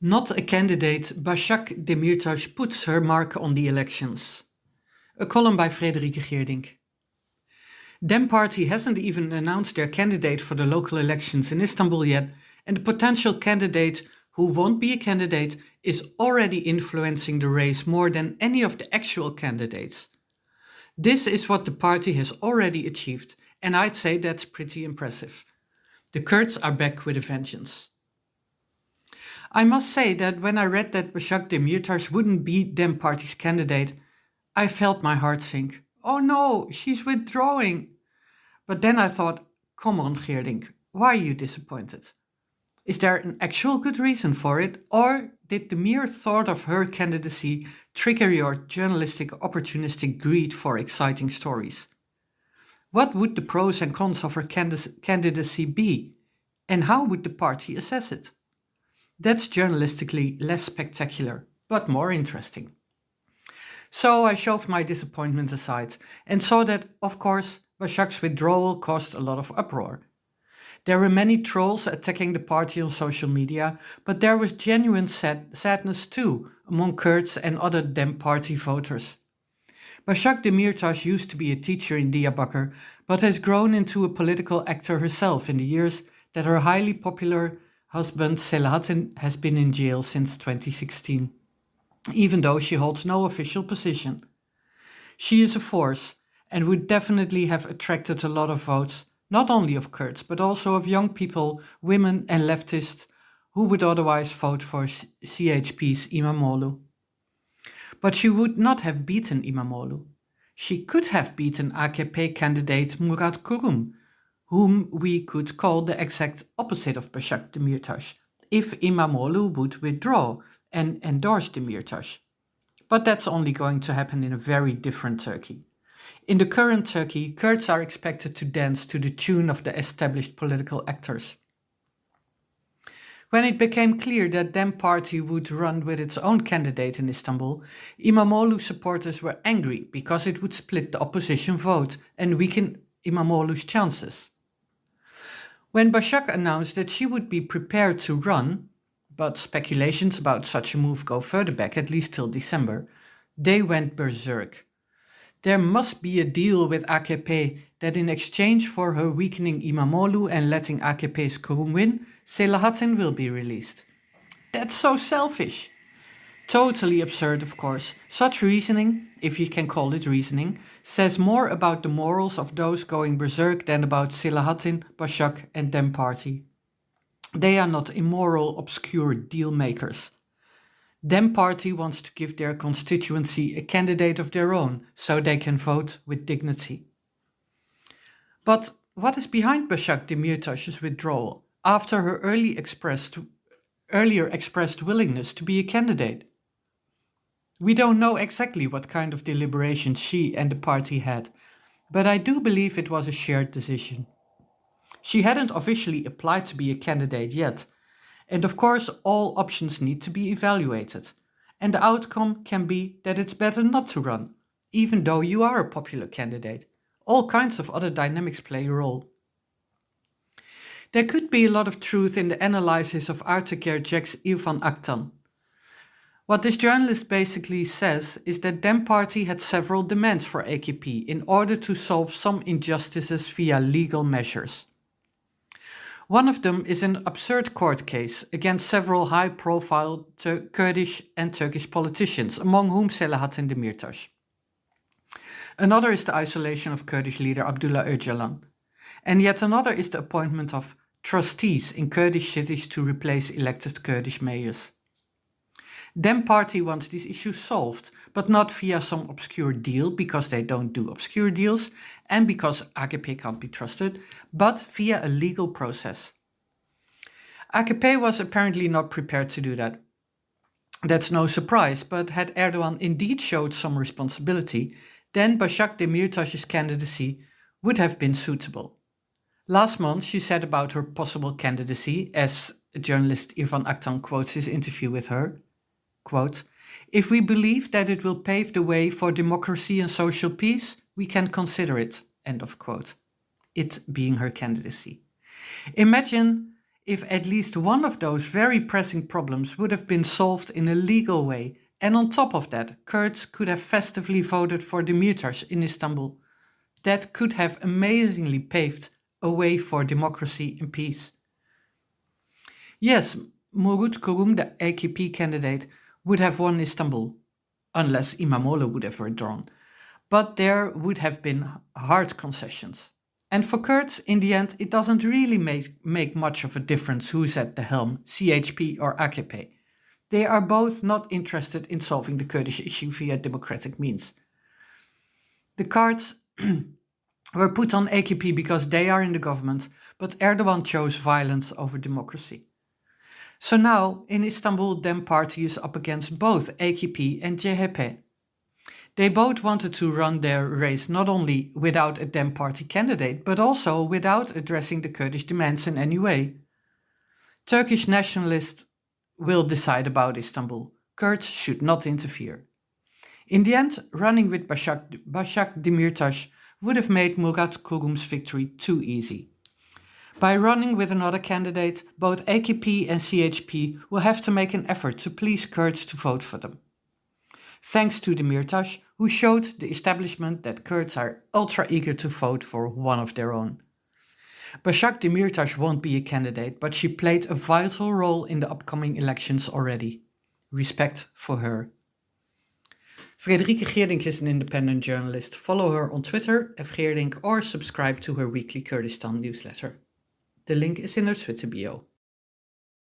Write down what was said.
Not a candidate, Başak Demirtas puts her mark on the elections. A column by Frederike Geerdink. Dem Party hasn't even announced their candidate for the local elections in Istanbul yet, and the potential candidate who won't be a candidate is already influencing the race more than any of the actual candidates. This is what the party has already achieved, and I'd say that's pretty impressive. The Kurds are back with a vengeance. I must say that when I read that Başak Demirtas wouldn't be Dem Party's candidate, I felt my heart sink. Oh no, she's withdrawing. But then I thought, come on Geerdink, why are you disappointed? Is there an actual good reason for it, or did the mere thought of her candidacy trigger your journalistic opportunistic greed for exciting stories? What would the pros and cons of her candidacy be, and how would the party assess it? That's journalistically less spectacular, but more interesting. So I shoved my disappointment aside and saw that, of course, Başak's withdrawal caused a lot of uproar. There were many trolls attacking the party on social media, but there was genuine sadness too among Kurds and other Dem Party voters. Başak Demirtas used to be a teacher in Diyarbakir, but has grown into a political actor herself in the years that her highly popular husband Selahattin has been in jail since 2016, even though she holds no official position. She is a force and would definitely have attracted a lot of votes, not only of Kurds, but also of young people, women and leftists who would otherwise vote for CHP's İmamoğlu. But she would not have beaten İmamoğlu. She could have beaten AKP candidate Murat Kurum, whom we could call the exact opposite of Başak Demirtas, if İmamoğlu would withdraw and endorse Demirtas. But that's only going to happen in a very different Turkey. In the current Turkey, Kurds are expected to dance to the tune of the established political actors. When it became clear that Dem Party would run with its own candidate in Istanbul, İmamoğlu supporters were angry because it would split the opposition vote and weaken İmamoğlu's chances. When Başak announced that she would be prepared to run, but speculations about such a move go further back, at least till December, they went berserk. There must be a deal with AKP that in exchange for her weakening İmamoğlu and letting AKP's Kurum win, Selahattin will be released. That's so selfish. Totally absurd, of course. Such reasoning, if you can call it reasoning, says more about the morals of those going berserk than about Selahattin, Başak and Dem Party. They are not immoral, obscure deal makers. Dem Party wants to give their constituency a candidate of their own, so they can vote with dignity. But what is behind Başak Demirtas's withdrawal after her earlier expressed willingness to be a candidate? We don't know exactly what kind of deliberations she and the party had, but I do believe it was a shared decision. She hadn't officially applied to be a candidate yet, and of course all options need to be evaluated, and the outcome can be that it's better not to run, even though you are a popular candidate. All kinds of other dynamics play a role. There could be a lot of truth in the analysis of Jack's Irfan Aktan. What this journalist basically says is that Dem Party had several demands for AKP in order to solve some injustices via legal measures. One of them is an absurd court case against several high-profile Kurdish and Turkish politicians, among whom Selahattin Demirtas. Another is the isolation of Kurdish leader Abdullah Öcalan. And yet another is the appointment of trustees in Kurdish cities to replace elected Kurdish mayors. Dem Party wants these issues solved, but not via some obscure deal, because they don't do obscure deals, and because AKP can't be trusted, but via a legal process. AKP was apparently not prepared to do that. That's no surprise, but had Erdogan indeed showed some responsibility, then Başak Demirtas's candidacy would have been suitable. Last month she said about her possible candidacy, as journalist Irfan Aktan quotes his interview with her, quote, "If we believe that it will pave the way for democracy and social peace, we can consider it," end of quote. It being her candidacy. Imagine if at least one of those very pressing problems would have been solved in a legal way, and on top of that, Kurds could have festively voted for Demirtas in Istanbul. That could have amazingly paved a way for democracy and peace. Yes, Murat Kurum, the AKP candidate, would have won Istanbul, unless İmamoğlu would have withdrawn. But there would have been hard concessions. And for Kurds, in the end, it doesn't really make much of a difference who's at the helm, CHP or AKP. They are both not interested in solving the Kurdish issue via democratic means. The cards were put on AKP because they are in the government, but Erdogan chose violence over democracy. So now, in Istanbul, DEM party is up against both AKP and CHP. They both wanted to run their race not only without a DEM party candidate, but also without addressing the Kurdish demands in any way. Turkish nationalists will decide about Istanbul. Kurds should not interfere. In the end, running with Başak Demirtas would have made Murat Kurum's victory too easy. By running with another candidate, both AKP and CHP will have to make an effort to please Kurds to vote for them. Thanks to Demirtas, who showed the establishment that Kurds are ultra eager to vote for one of their own. Başak Demirtas won't be a candidate, but she played a vital role in the upcoming elections already. Respect for her. Frederike Geerdink is an independent journalist. Follow her on Twitter, @Geerdink, or subscribe to her weekly Kurdistan newsletter. The link is in her Twitter bio.